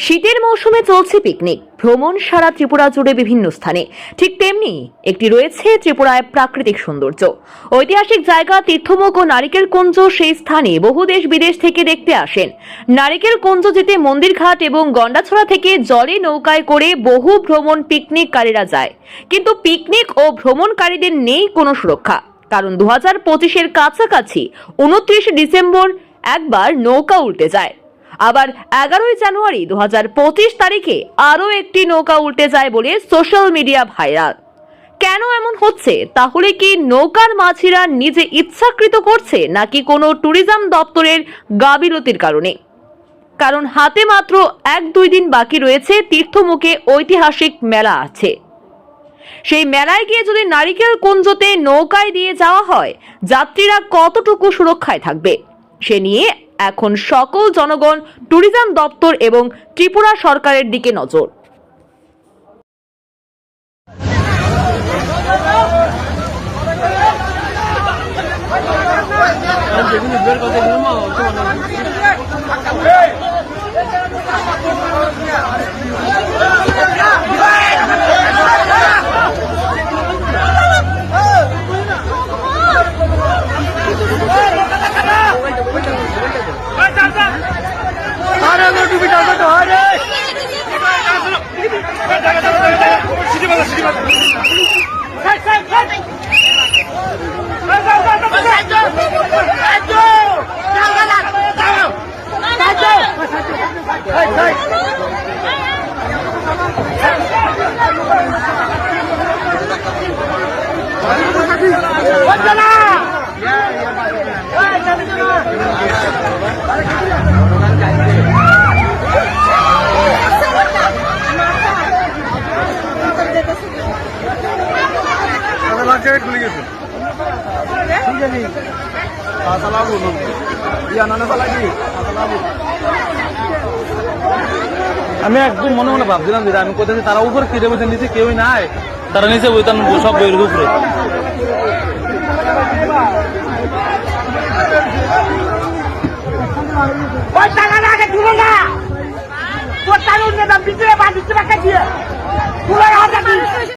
শীতের মৌসুমে চলছে পিকনিক ভ্রমণ সারা ত্রিপুরা জুড়ে বিভিন্ন স্থানে। ঠিক তেমনি একটি রয়েছে ত্রিপুরায় প্রাকৃতিক সৌন্দর্য, ঐতিহাসিক জায়গা তীর্থমুখ ও নারিকেল কুঞ্জ। সেই স্থানে বহু দেশ বিদেশ থেকে দেখতে আসেন। নারিকেল কুঞ্জ যেতে মন্দিরঘাট এবং গন্ডাছড়া থেকে জলে নৌকায় করে বহু ভ্রমণ পিকনিককারীরা যায়। কিন্তু পিকনিক ও ভ্রমণকারীদের নেই কোনো সুরক্ষা, কারণ 2025-এর কাছাকাছি 29 ডিসেম্বর একবার নৌকা উল্টে যায়। আবার 11 জানুয়ারি 2025 তারিখে আরও একটি নৌকা উল্টে যায় বলে সোশ্যাল মিডিয়া ভাইরাল। কেন এমন হচ্ছে? তাহলে কি নৌকার মাঝিরা নিজে ইচ্ছাকৃত করছে, নাকি কোনো ট্যুরিজম দপ্তরের গাফিলতির কারণে? কারণ হাতে মাত্র 1-2 দিন বাকি রয়েছে, তীর্থমুখে ঐতিহাসিক মেলা আছে। সেই মেলায় গিয়ে যদি নারিকেল কুঞ্জতে নৌকায় দিয়ে যাওয়া হয়, যাত্রীরা কতটুকু সুরক্ষায় থাকবে সে নিয়ে এখন সকল জনগণ, ট্যুরিজম দপ্তর এবং ত্রিপুরা সরকারের দিকে নজর। আমি একদম মনে মনে ভাবছিলাম যে আমি কোথায় তারা উপরে ফিরে বসে নিচে কেউই নাই, তারা নিচে বইতাম সব বইয়ের উপরে। তোর